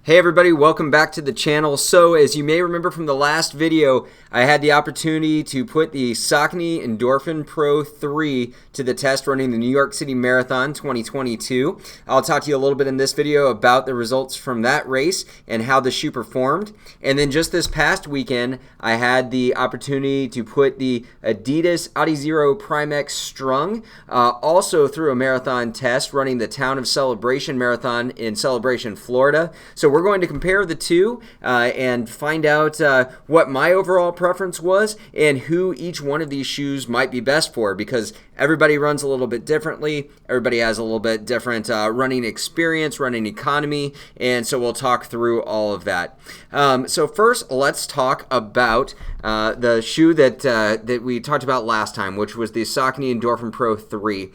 Hey everybody, welcome back to the channel. So as you may remember from the last video, I had the opportunity to put the Saucony Endorphin Pro 3 to the test running the New York City Marathon 2022. I'll talk to you a little bit in this video about the results from that race and how the shoe performed. And then just this past weekend, I had the opportunity to put the Adidas Adizero Prime X Strung also through a marathon test running the Town of Celebration Marathon in Celebration, Florida. So we're going to compare the two and find out what my overall preference was and who each one of these shoes might be best for, because everybody runs a little bit differently. Everybody has a little bit different running experience, running economy, and so we'll talk through all of that. So first, let's talk about the shoe that we talked about last time, which was the Saucony Endorphin Pro 3.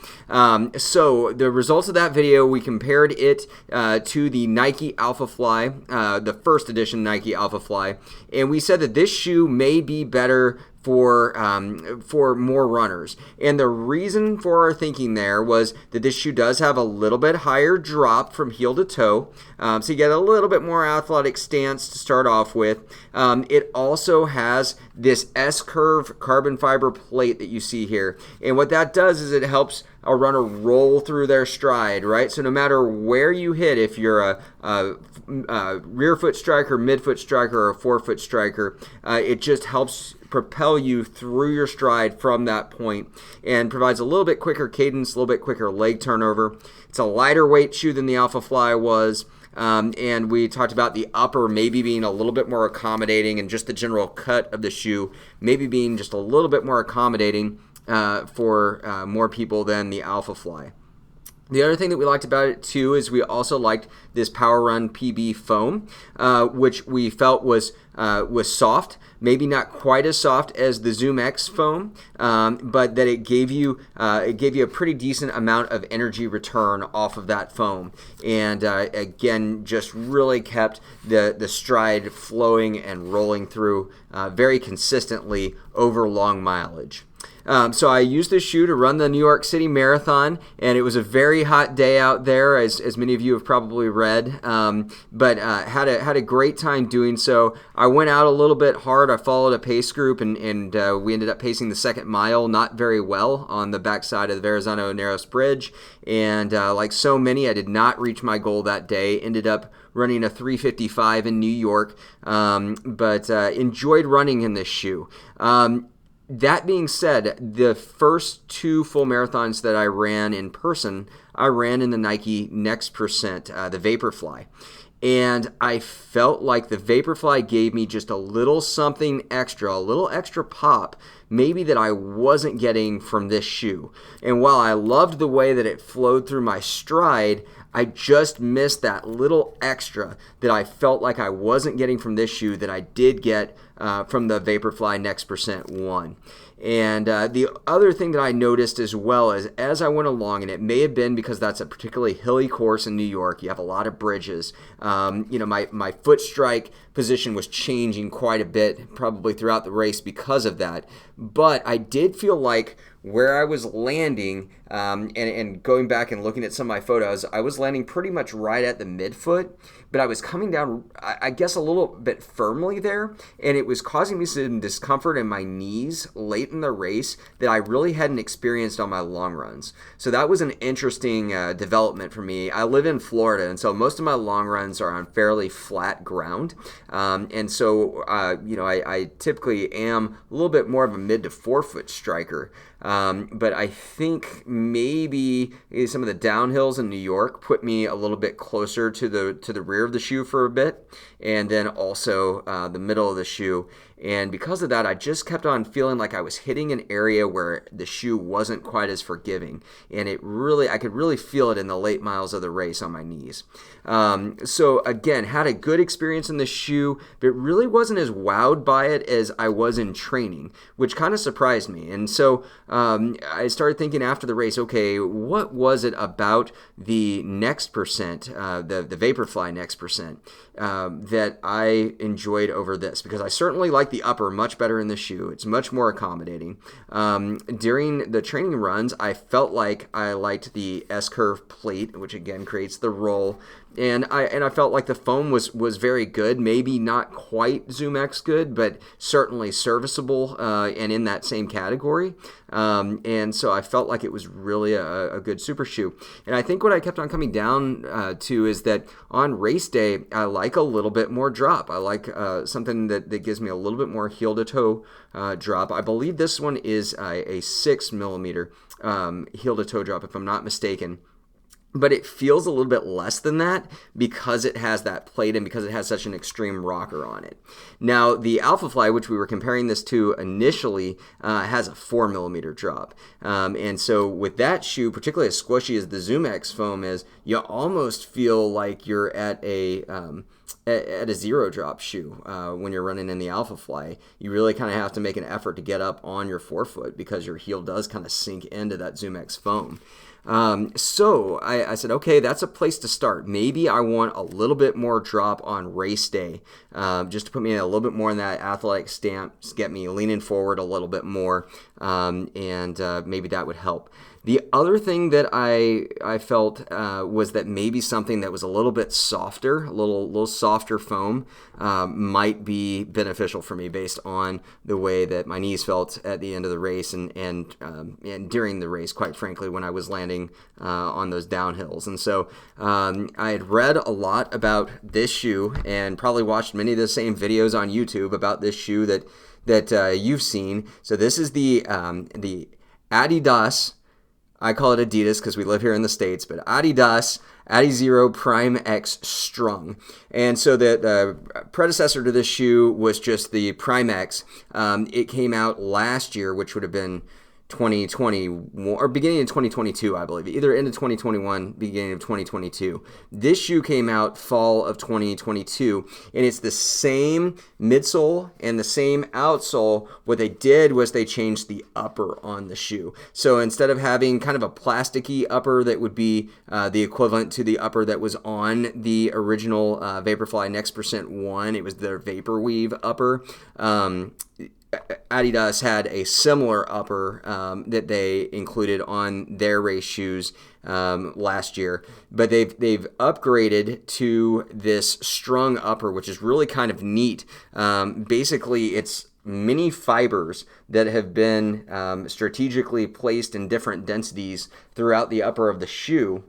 So the results of that video, we compared it to the Nike Alpha Fly, the first edition Nike Alpha Fly, and we said that this shoe may be better for more runners. And the reason for our thinking there was that this shoe does have a little bit higher drop from heel to toe, so you get a little bit more athletic stance to start off with. It also has this S-curve carbon fiber plate that you see here, and what that does is it helps a runner roll through their stride, right? So no matter where you hit, if you're a rear foot striker, mid foot striker, or a forefoot striker, it just helps propel you through your stride from that point and provides a little bit quicker cadence, a little bit quicker leg turnover. It's a lighter weight shoe than the Alpha Fly was. And we talked about the upper maybe being a little bit more accommodating, and just the general cut of the shoe maybe being just a little bit more accommodating for more people than the Alpha Fly. The other thing that we liked about it too is we also liked this Power Run PB foam, which we felt was soft, maybe not quite as soft as the Zoom X foam, but that it gave you a pretty decent amount of energy return off of that foam, and again, just really kept the stride flowing and rolling through very consistently over long mileage. So I used this shoe to run the New York City Marathon, and it was a very hot day out there, as many of you have probably read, but had a great time doing so. I went out a little bit hard. I followed a pace group, and we ended up pacing the second mile not very well on the backside of the Verrazano Narrows Bridge, and like so many, I did not reach my goal that day. Ended up running a 3:55 in New York, but enjoyed running in this shoe. That being said, the first two full marathons that I ran in person, I ran in the Nike Next Percent, the Vaporfly. And I felt like the Vaporfly gave me just a little something extra, a little extra pop, maybe that I wasn't getting from this shoe. And while I loved the way that it flowed through my stride, I just missed that little extra that I felt like I wasn't getting from this shoe that I did get from the Vaporfly Next Percent 1. And the other thing that I noticed as well is as I went along, and it may have been because that's a particularly hilly course in New York, you have a lot of bridges, my foot strike position was changing quite a bit probably throughout the race because of that. But I did feel like where I was landing, and going back and looking at some of my photos, I was landing pretty much right at the midfoot, but I was coming down, I guess, a little bit firmly there, and it was causing me some discomfort in my knees late in the race that I really hadn't experienced on my long runs. So that was an interesting development for me. I live in Florida, and so most of my long runs are on fairly flat ground, and so I typically am a little bit more of a mid to forefoot striker. But I think maybe some of the downhills in New York put me a little bit closer to the rear of the shoe for a bit, and then also the middle of the shoe. And because of that, I just kept on feeling like I was hitting an area where the shoe wasn't quite as forgiving, and I could really feel it in the late miles of the race on my knees. So again, had a good experience in the shoe, but really wasn't as wowed by it as I was in training, which kind of surprised me. And so I started thinking after the race, okay, what was it about the Next Percent, the Vaporfly Next Percent, that I enjoyed over this? Because I certainly like the upper much better in the shoe. It's much more accommodating. During the training runs, I felt like I liked the S-curve plate, which again creates the roll and I felt like the foam was very good, maybe not quite Zoom X good, but certainly serviceable and in that same category. And so I felt like it was really a good super shoe. And I think what I kept on coming down to is that on race day, I like a little bit more drop. I like something that gives me a little bit more heel to toe drop. I believe this one is a 6 millimeter heel to toe drop, if I'm not mistaken. But it feels a little bit less than that because it has that plate and because it has such an extreme rocker on it. Now, the Alpha Fly, which we were comparing this to initially, has a 4 millimeter drop. And so with that shoe, particularly as squishy as the Zoom X foam is, you almost feel like you're at a zero drop shoe when you're running in the Alpha Fly. You really kind of have to make an effort to get up on your forefoot because your heel does kind of sink into that Zoom X foam. So I said, okay, that's a place to start. Maybe I want a little bit more drop on race day, just to put me a little bit more in that athletic stance, get me leaning forward a little bit more, and maybe that would help. The other thing that I felt was that maybe something that was a little bit softer, a little softer foam, might be beneficial for me based on the way that my knees felt at the end of the race and during the race, quite frankly, when I was landing on those downhills. And so I had read a lot about this shoe and probably watched many of the same videos on YouTube about this shoe that you've seen. So this is the Adidas. I call it Adidas because we live here in the States, but Adidas Adizero Prime X Strung. And so the predecessor to this shoe was just the Prime X. It came out last year, which would have been 2020 or beginning of 2022, I believe, either end of 2021, beginning of 2022. This shoe came out fall of 2022, and it's the same midsole and the same outsole. What they did was they changed the upper on the shoe. So instead of having kind of a plasticky upper that would be the equivalent to the upper that was on the original Vaporfly Next Percent 1, it was their Vaporweave upper. Adidas had a similar upper that they included on their race shoes last year, but they've upgraded to this strung upper, which is really kind of neat. Basically, it's mini fibers that have been strategically placed in different densities throughout the upper of the shoe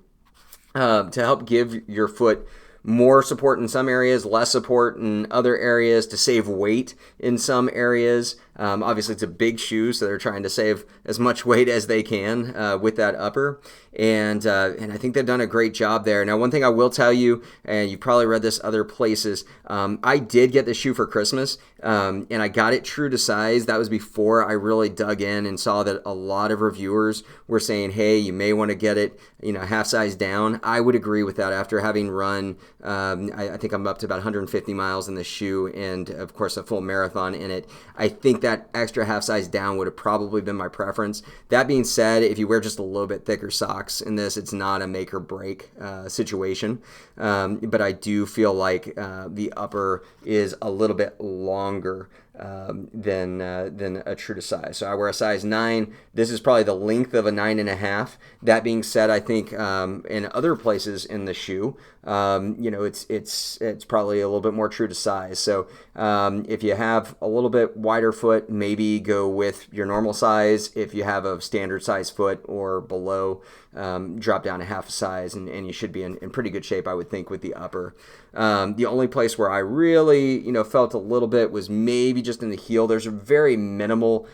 to help give your foot more support in some areas, less support in other areas, to save weight in some areas. Obviously, it's a big shoe, so they're trying to save as much weight as they can with that upper. And I think they've done a great job there. Now, one thing I will tell you, and you've probably read this other places, I did get the shoe for Christmas, and I got it true to size. That was before I really dug in and saw that a lot of reviewers were saying, hey, you may want to get it, half size down. I would agree with that after having run, I think I'm up to about 150 miles in the shoe and, of course, a full marathon in it. I think that extra half size down would have probably been my preference. That being said, if you wear just a little bit thicker socks in this, it's not a make or break situation. But I do feel like the upper is a little bit longer than a true to size. So I wear a size 9. This is probably the length of a 9.5. That being said, I think in other places in the shoe, it's probably a little bit more true to size. So if you have a little bit wider foot, maybe go with your normal size. If you have a standard size foot or below, drop down a half a size, and you should be in pretty good shape, I would think, with the upper. The only place where I really, felt a little bit was maybe just in the heel. There's a very minimal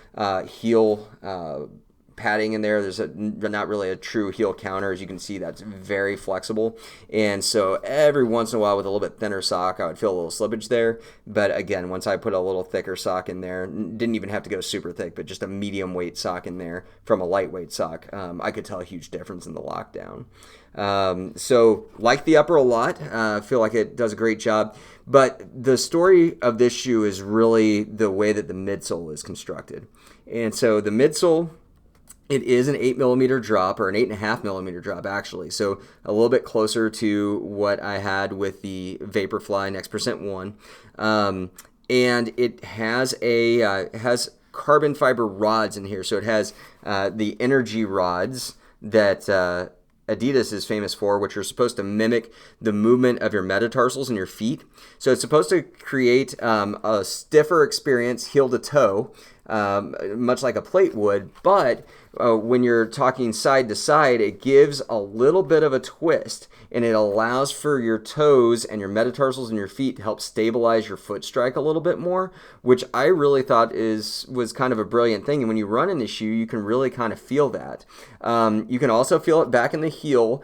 heel padding in there. There's not really a true heel counter. As you can see, that's very flexible. And so every once in a while with a little bit thinner sock, I would feel a little slippage there. But again, once I put a little thicker sock in there, didn't even have to go super thick, but just a medium weight sock in there from a lightweight sock, I could tell a huge difference in the lockdown. So like the upper a lot, feel like it does a great job. But the story of this shoe is really the way that the midsole is constructed. And so the midsole, it is an 8 millimeter drop, or an 8.5 millimeter drop actually. So a little bit closer to what I had with the Vaporfly Next Percent 1. And it has has carbon fiber rods in here. So it has the energy rods that Adidas is famous for, which are supposed to mimic the movement of your metatarsals in your feet. So it's supposed to create a stiffer experience heel to toe, much like a plate would, but when you're talking side to side, it gives a little bit of a twist, and it allows for your toes and your metatarsals in your feet to help stabilize your foot strike a little bit more, which I really thought was kind of a brilliant thing. And when you run in the shoe, you can really kind of feel that. You can also feel it back in the heel,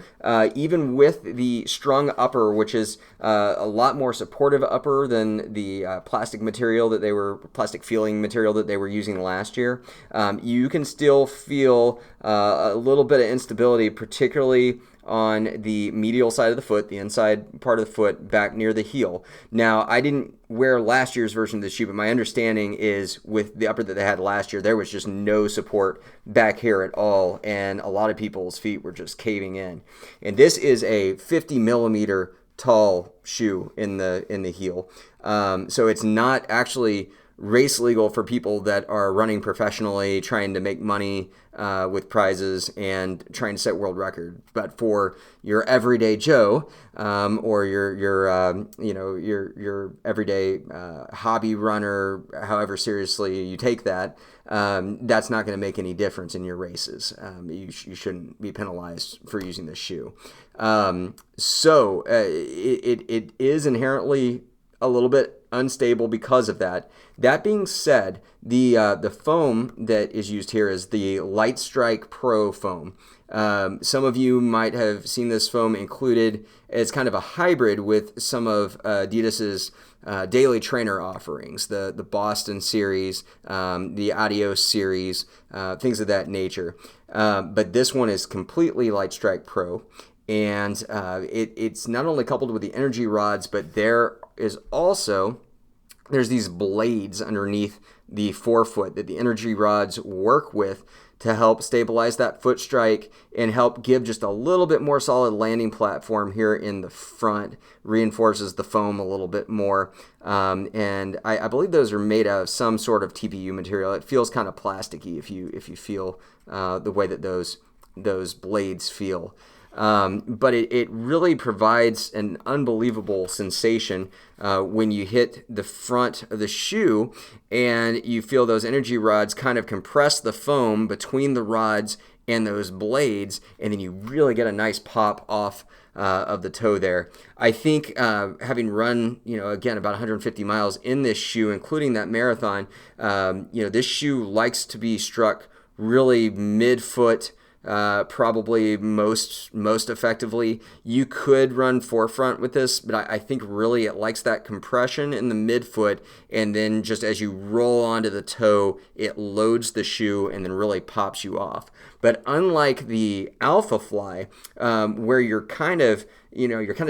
even with the Strung upper, which is a lot more supportive upper than the plastic feeling material that they were using last year. You can still feel a little bit of instability, particularly on the medial side of the foot, the inside part of the foot back near the heel. Now, I didn't wear last year's version of the shoe, but my understanding is with the upper that they had last year, there was just no support back here at all, and a lot of people's feet were just caving in. And this is a 50 millimeter tall shoe in the heel. So it's not actually race legal for people that are running professionally, trying to make money with prizes and trying to set world record. But for your everyday Joe, or your everyday hobby runner, however seriously you take that, that's not going to make any difference in your races. You shouldn't be penalized for using this shoe. It is inherently a little bit unstable because of that. That being said, the foam that is used here is the Light Strike Pro foam. Some of you might have seen this foam included as kind of a hybrid with some of Adidas's daily trainer offerings, the Boston series, the Adios series, things of that nature. But this one is completely Light Strike Pro. And it's not only coupled with the energy rods, but there's these blades underneath the forefoot that the energy rods work with to help stabilize that foot strike and help give just a little bit more solid landing platform here in the front, reinforces the foam a little bit more. And I believe those are made out of some sort of TPU material. It feels kind of plasticky if you feel the way that those blades feel. But it really provides an unbelievable sensation when you hit the front of the shoe and you feel those energy rods kind of compress the foam between the rods and those blades, and then you really get a nice pop off of the toe there. I think having run, again, about 150 miles in this shoe, including that marathon, this shoe likes to be struck really mid-foot, probably most effectively. You could run forefront with this, but I think really it likes that compression in the midfoot, and then just as you roll onto the toe, it loads the shoe and then really pops you off. But unlike the Alpha Fly, where you're kind of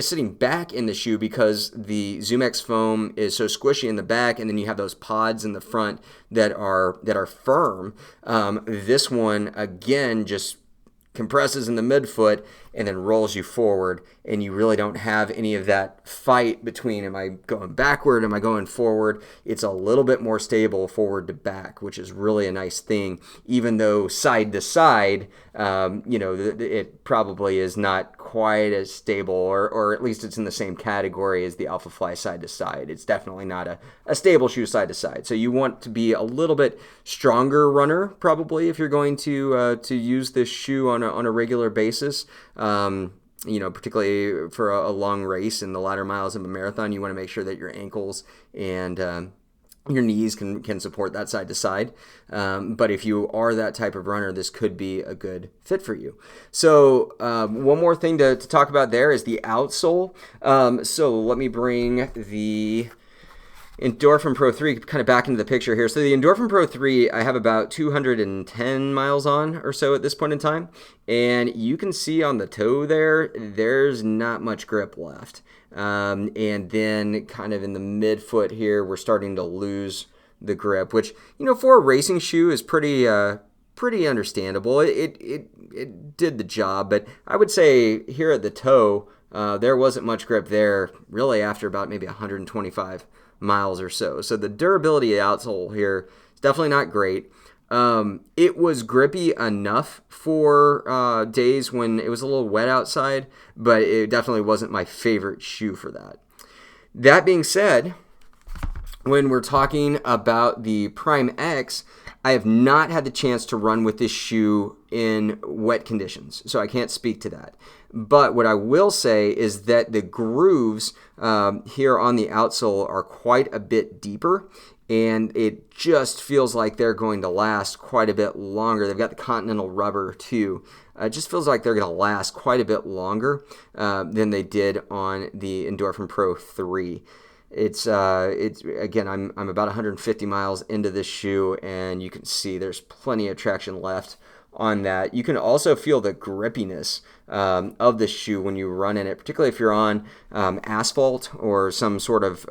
sitting back in the shoe because the ZoomX foam is so squishy in the back, and then you have those pods in the front that are firm. This one, again, just compresses in the midfoot and then rolls you forward, and you really don't have any of that fight between, am I going backward, am I going forward? It's a little bit more stable forward to back, which is really a nice thing, even though side to side, it probably is not quite as stable, or at least it's in the same category as the Alpha Fly side to side. It's definitely not a stable shoe side to side. So you want to be a little bit stronger runner, probably, if you're going to use this shoe on a regular basis. Particularly for a long race in the latter miles of a marathon, you want to make sure that your ankles and your knees can support that side to side. But if you are that type of runner, this could be a good fit for you. So one more thing to talk about there is the outsole. So let me bring the Endorphin Pro 3 kind of back into the picture here. So the Endorphin Pro 3, I have about 210 miles on or so at this point in time. And you can see on the toe there's not much grip left. And then kind of in the midfoot here, we're starting to lose the grip, which, for a racing shoe is pretty understandable. It did the job, but I would say here at the toe, there wasn't much grip there really after about maybe 125 miles or so. So the durability of the outsole here is definitely not great. It was grippy enough for days when it was a little wet outside, but it definitely wasn't my favorite shoe for that. That being said, when we're talking about the Prime X, I have not had the chance to run with this shoe in wet conditions, so I can't speak to that. But what I will say is that the grooves here on the outsole are quite a bit deeper, and it just feels like they're going to last quite a bit longer. They've got the Continental rubber too. It just feels like they're going to last quite a bit longer than they did on the Endorphin Pro 3. It's again, I'm about 150 miles into this shoe, and you can see there's plenty of traction left on that. You can also feel the grippiness of the shoe when you run in it, particularly if you're on asphalt or some sort of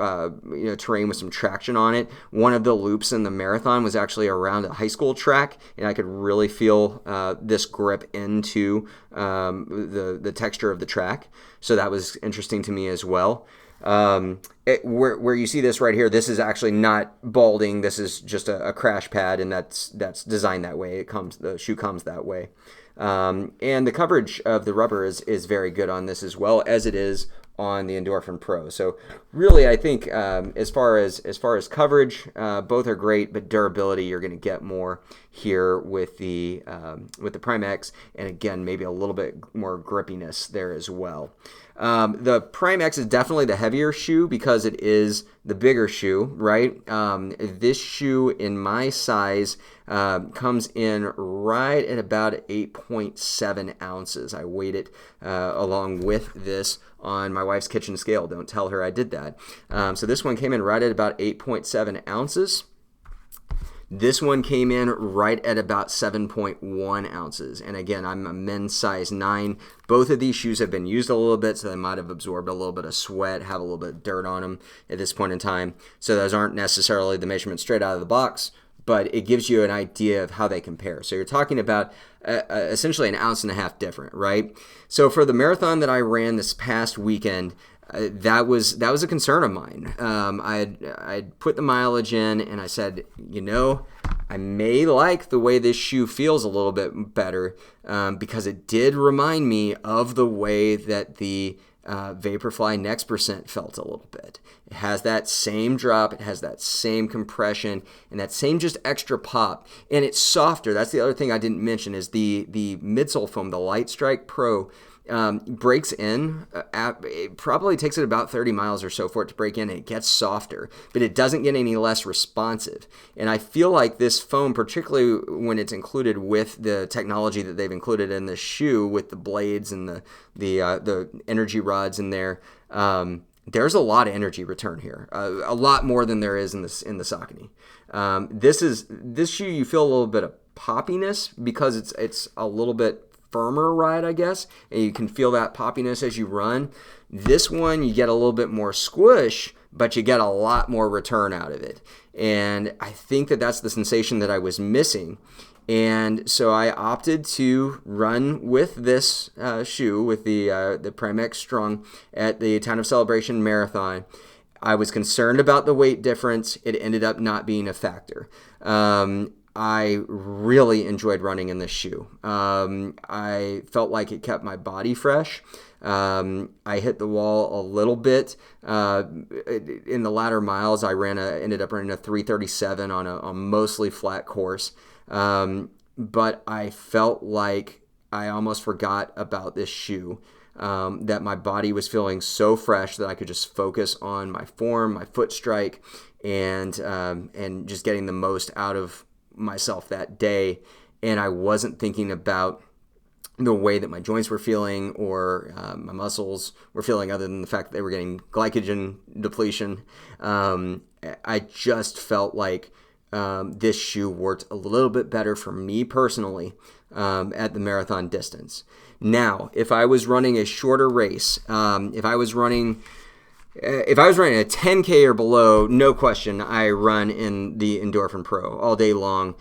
terrain with some traction on it. One of the loops in the marathon was actually around a high school track, and I could really feel this grip into the texture of the track. So that was interesting to me as well. Where you see this right here, this is actually not balding. This is just a crash pad, and that's designed that way. The shoe comes that way, and the coverage of the rubber is very good on this as well as it is on the Endorphin Pro. So really, I think as far as coverage, both are great, but durability you're going to get more here with the Prime X, and again maybe a little bit more grippiness there as well. The Prime X is definitely the heavier shoe because it is the bigger shoe, right? This shoe in my size comes in right at about 8.7 ounces. I weighed it along with this on my wife's kitchen scale. Don't tell her I did that. So this one came in right at about 8.7 ounces. This one came in right at about 7.1 ounces. And again, I'm a men's size 9. Both of these shoes have been used a little bit, so they might have absorbed a little bit of sweat, have a little bit of dirt on them at this point in time. So those aren't necessarily the measurements straight out of the box, but it gives you an idea of how they compare. So you're talking about essentially an ounce and a half different, right? So for the marathon that I ran this past weekend, that was a concern of mine. I'd put the mileage in, and I said, I may like the way this shoe feels a little bit better because it did remind me of the way that the Vaporfly Next Percent felt a little bit. It has that same drop, it has that same compression, and that same just extra pop, and it's softer. That's the other thing I didn't mention is the midsole foam, the Light Strike Pro. Breaks in, it probably takes it about 30 miles or so for it to break in, and it gets softer, but it doesn't get any less responsive. And I feel like this foam, particularly when it's included with the technology that they've included in the shoe with the blades and the energy rods in there, there's a lot of energy return here, a lot more than there is in the Saucony. This shoe, you feel a little bit of poppiness because it's a little bit firmer ride, I guess, and you can feel that poppiness as you run. This one, you get a little bit more squish, but you get a lot more return out of it. And I think that that's the sensation that I was missing. And so I opted to run with this shoe, with the Prime X Strung at the Town of Celebration Marathon. I was concerned about the weight difference. It ended up not being a factor. I really enjoyed running in this shoe. I felt like it kept my body fresh. I hit the wall a little bit in the latter miles. I ended up running a 3:37 on a mostly flat course, but I felt like I almost forgot about this shoe. That my body was feeling so fresh that I could just focus on my form, my foot strike, and just getting the most out of myself that day, and I wasn't thinking about the way that my joints were feeling or my muscles were feeling, other than the fact that they were getting glycogen depletion. I just felt like this shoe worked a little bit better for me personally at the marathon distance. Now, if I was running a shorter race, if I was running a 10K or below, no question, I run in the Endorphin Pro all day long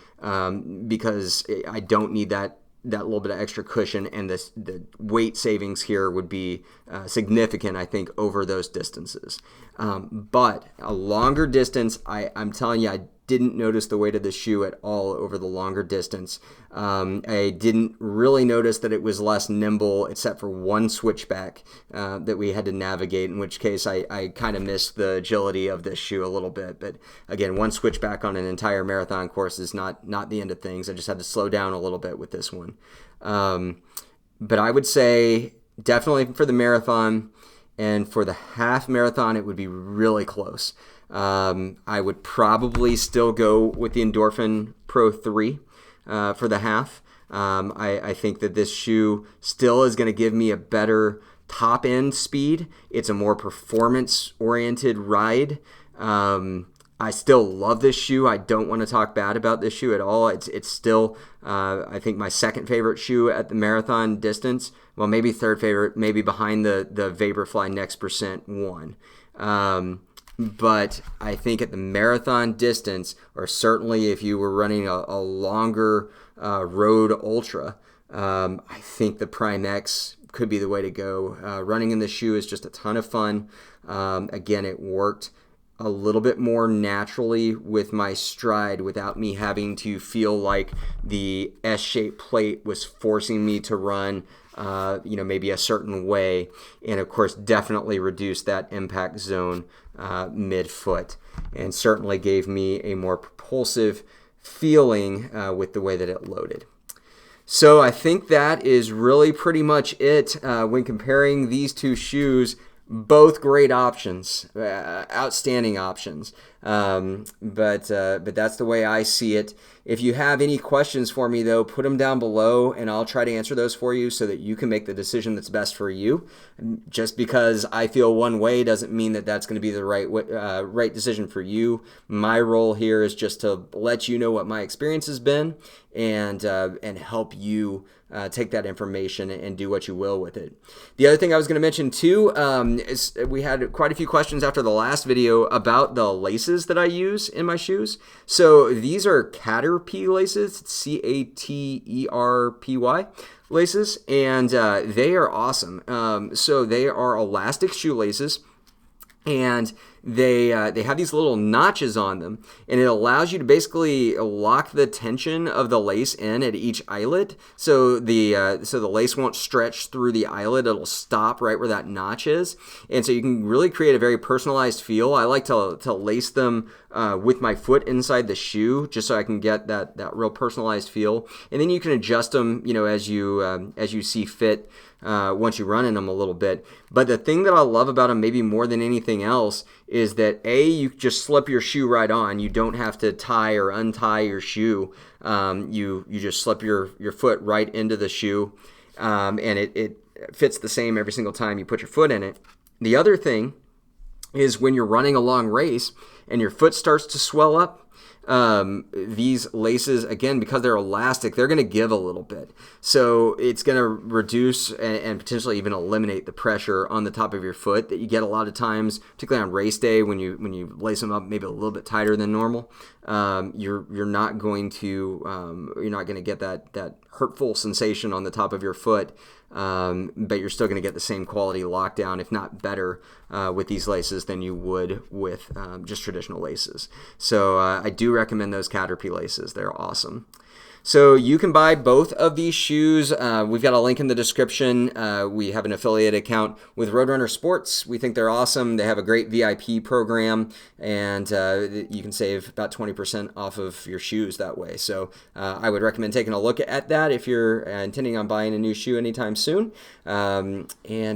because I don't need that little bit of extra cushion, and the weight savings here would be significant, I think, over those distances. But a longer distance, I'm telling you, I didn't notice the weight of the shoe at all over the longer distance. I didn't really notice that it was less nimble, except for one switchback that we had to navigate, in which case I kind of missed the agility of this shoe a little bit. But again, one switchback on an entire marathon course is not the end of things. I just had to slow down a little bit with this one. But I would say definitely for the marathon, and for the half marathon, it would be really close. I would probably still go with the Endorphin Pro 3 for the half. I think that this shoe still is going to give me a better top end speed. It's a more performance oriented ride. I still love this shoe. I don't want to talk bad about this shoe at all. It's still, I think, my second favorite shoe at the marathon distance. Well, maybe third favorite, maybe behind the Vaporfly Next Percent 1. But I think at the marathon distance, or certainly if you were running a longer road ultra, I think the Prime X could be the way to go. Running in the shoe is just a ton of fun. Again, it worked a little bit more naturally with my stride without me having to feel like the S-shaped plate was forcing me to run maybe a certain way, and of course definitely reduced that impact zone mid-foot, and certainly gave me a more propulsive feeling with the way that it loaded. So I think that is really pretty much it when comparing these two shoes. Both great options, outstanding options, but that's the way I see it. If you have any questions for me, though, put them down below, and I'll try to answer those for you so that you can make the decision that's best for you. Just because I feel one way doesn't mean that that's going to be the right decision for you. My role here is just to let you know what my experience has been and help you take that information and do what you will with it. The other thing I was going to mention too is we had quite a few questions after the last video about the laces that I use in my shoes. So these are Caterpie laces, Caterpy laces, and they are awesome. So they are elastic shoelaces, and they have these little notches on them, and it allows you to basically lock the tension of the lace in at each eyelet. So the lace won't stretch through the eyelet; it'll stop right where that notch is, and so you can really create a very personalized feel. I like to lace them with my foot inside the shoe, just so I can get that real personalized feel. And then you can adjust them, as you see fit. Once you run in them a little bit. But the thing that I love about them maybe more than anything else is that you just slip your shoe right on. You don't have to tie or untie your shoe. You just slip your foot right into the shoe, and it fits the same every single time you put your foot in it. The other thing is when you're running a long race and your foot starts to swell up, these laces, again, because they're elastic, they're going to give a little bit. So it's going to reduce and potentially even eliminate the pressure on the top of your foot that you get a lot of times, particularly on race day when you lace them up maybe a little bit tighter than normal. You're not going to get that hurtful sensation on the top of your foot. But you're still going to get the same quality lockdown, if not better, with these laces than you would with just traditional laces. So I do recommend those Caterpie laces. They're awesome. So you can buy both of these shoes. We've got a link in the description. We have an affiliate account with Roadrunner Sports. We think they're awesome. They have a great VIP program, and you can save about 20% off of your shoes that way. So I would recommend taking a look at that if you're intending on buying a new shoe anytime soon. And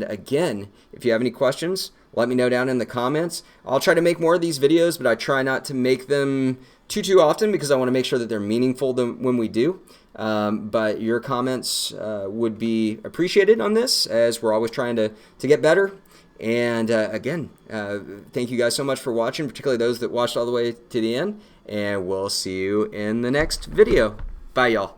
again, if you have any questions, let me know down in the comments. I'll try to make more of these videos, but I try not to make them too often because I want to make sure that they're meaningful when we do. But your comments would be appreciated on this, as we're always trying to get better. And again, thank you guys so much for watching, particularly those that watched all the way to the end. And we'll see you in the next video. Bye, y'all.